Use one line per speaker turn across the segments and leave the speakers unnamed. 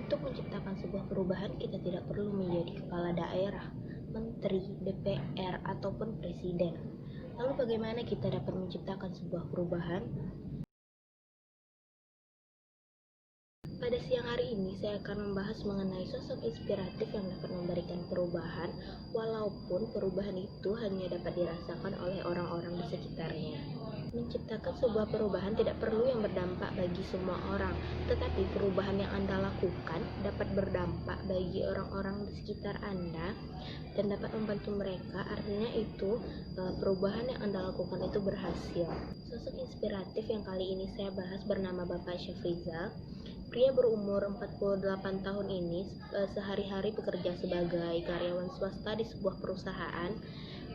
Untuk menciptakan sebuah perubahan, kita tidak perlu menjadi kepala daerah, menteri, DPR, ataupun presiden. Lalu bagaimana kita dapat menciptakan sebuah perubahan? Pada siang hari ini, saya akan membahas mengenai sosok inspiratif yang dapat memberikan perubahan, walaupun perubahan itu hanya dapat dirasakan oleh orang-orang di sekitarnya. Menciptakan sebuah perubahan tidak perlu yang berdampak bagi semua orang, tetapi perubahan yang Anda lakukan dapat berdampak bagi orang-orang di sekitar Anda dan dapat membantu mereka. Artinya itu perubahan yang Anda lakukan itu berhasil. Sosok inspiratif yang kali ini saya bahas bernama Bapak Syafrizal. Pria berumur 48 tahun ini sehari-hari bekerja sebagai karyawan swasta di sebuah perusahaan.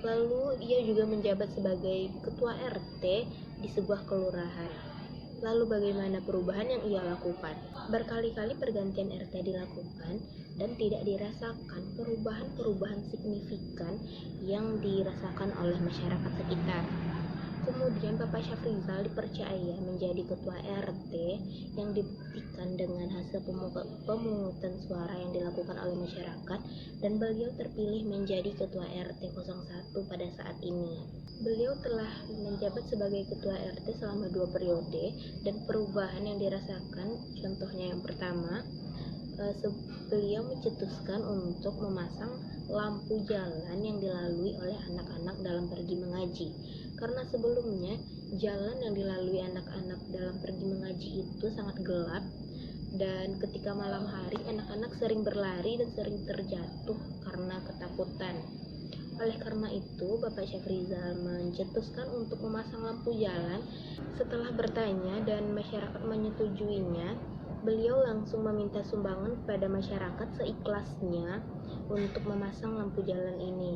Lalu ia juga menjabat sebagai ketua RT di sebuah kelurahan. Lalu bagaimana perubahan yang ia lakukan? Berkali-kali pergantian RT dilakukan dan tidak dirasakan perubahan-perubahan signifikan yang dirasakan oleh masyarakat sekitar. Kemudian Bapak Syafrizal dipercaya menjadi ketua RT yang dibuktikan dengan hasil pemungutan suara yang dilakukan oleh masyarakat, dan beliau terpilih menjadi ketua RT 01 pada saat ini. Beliau telah menjabat sebagai ketua RT selama 2 periode dan perubahan yang dirasakan, contohnya yang pertama, beliau mencetuskan untuk memasang lampu jalan yang dilalui oleh anak-anak dalam pergi mengaji. Karena sebelumnya jalan yang dilalui anak-anak dalam pergi mengaji itu sangat gelap, dan ketika malam hari anak-anak sering berlari dan sering terjatuh karena ketakutan. Oleh karena itu, Bapak Syafrizal mencetuskan untuk memasang lampu jalan. Setelah bertanya dan masyarakat menyetujuinya, beliau langsung meminta sumbangan kepada masyarakat seikhlasnya untuk memasang lampu jalan ini.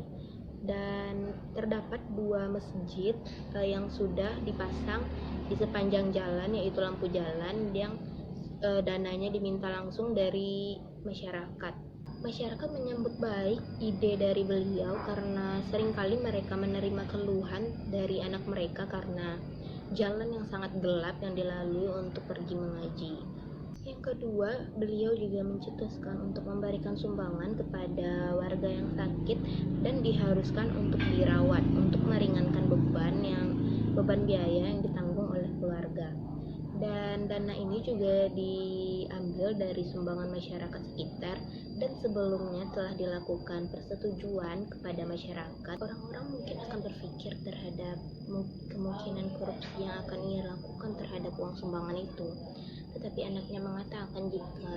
Dan terdapat 2 masjid yang sudah dipasang di sepanjang jalan, yaitu lampu jalan yang dananya diminta langsung dari masyarakat. Masyarakat menyambut baik ide dari beliau karena seringkali mereka menerima keluhan dari anak mereka karena jalan yang sangat gelap yang dilalui untuk pergi mengaji. Yang kedua, beliau juga mencetuskan untuk memberikan sumbangan kepada warga yang sakit dan diharuskan untuk dirawat untuk meringankan beban biaya yang ditanggung oleh keluarga. Dan dana ini juga diambil dari sumbangan masyarakat sekitar, dan sebelumnya telah dilakukan persetujuan kepada masyarakat. Orang-orang mungkin akan berpikir terhadap kemungkinan korupsi yang akan ia lakukan terhadap uang sumbangan itu. Tetapi anaknya mengatakan jika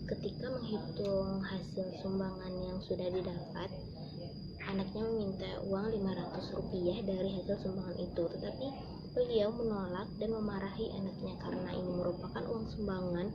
ketika menghitung hasil sumbangan yang sudah didapat, anaknya meminta uang Rp500 dari hasil sumbangan itu. Tetapi beliau menolak dan memarahi anaknya karena ini merupakan uang sumbangan,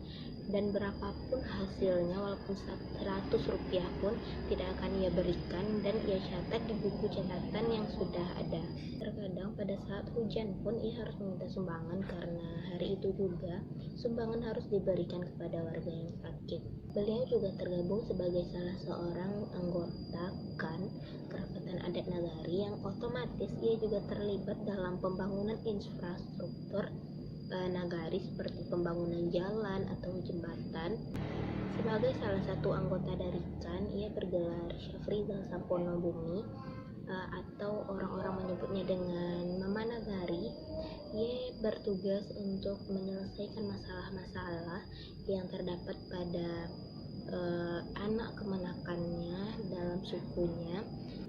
dan berapapun hasilnya, walaupun Rp100 pun tidak akan ia berikan, dan ia catat di buku catatan yang sudah ada. Terkadang pada saat hujan pun ia harus meminta sumbangan karena hari itu juga sumbangan harus diberikan kepada warga yang sakit. Beliau juga tergabung sebagai salah seorang anggota KAN, Kerapatan Adat Nagari, yang otomatis ia juga terlibat dalam pembangunan infrastruktur nagari seperti pembangunan jalan atau jembatan. Sebagai salah satu anggota dari KAN, ia bergelar Syafrizal Sampono Bumi, atau orang-orang menyebutnya dengan Mama Nagari. Ia bertugas untuk menyelesaikan masalah-masalah yang terdapat pada anak kemenakannya dalam sukunya,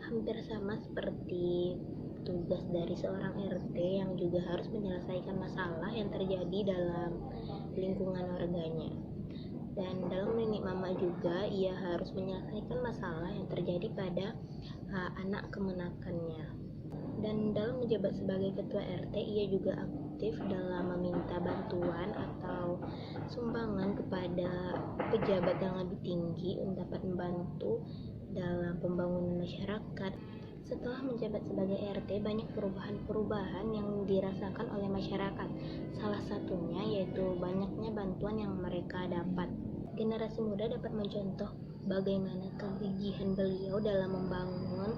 hampir sama seperti tugas dari seorang RT yang juga harus menyelesaikan masalah yang terjadi dalam lingkungan warganya. Dan dalam Nenek Mama juga ia harus menyelesaikan masalah yang terjadi pada anak kemenakannya. Dan dalam menjabat sebagai ketua RT, ia juga aktif dalam meminta bantuan atau sumbangan kepada pejabat yang lebih tinggi untuk dapat membantu dalam pembangunan masyarakat. Setelah menjabat sebagai RT, banyak perubahan-perubahan yang dirasakan oleh masyarakat. Salah satunya yaitu banyaknya bantuan yang mereka dapat. Generasi muda dapat mencontoh bagaimana kegigihan beliau dalam membangun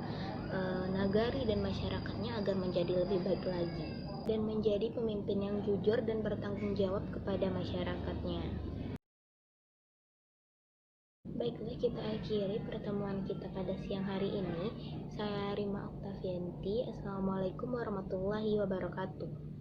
nagari dan masyarakatnya agar menjadi lebih baik lagi, dan menjadi pemimpin yang jujur dan bertanggung jawab kepada masyarakatnya. Baiklah, kita akhiri pertemuan kita pada siang hari ini. Saya Rima Oktavianti. Assalamualaikum warahmatullahi wabarakatuh.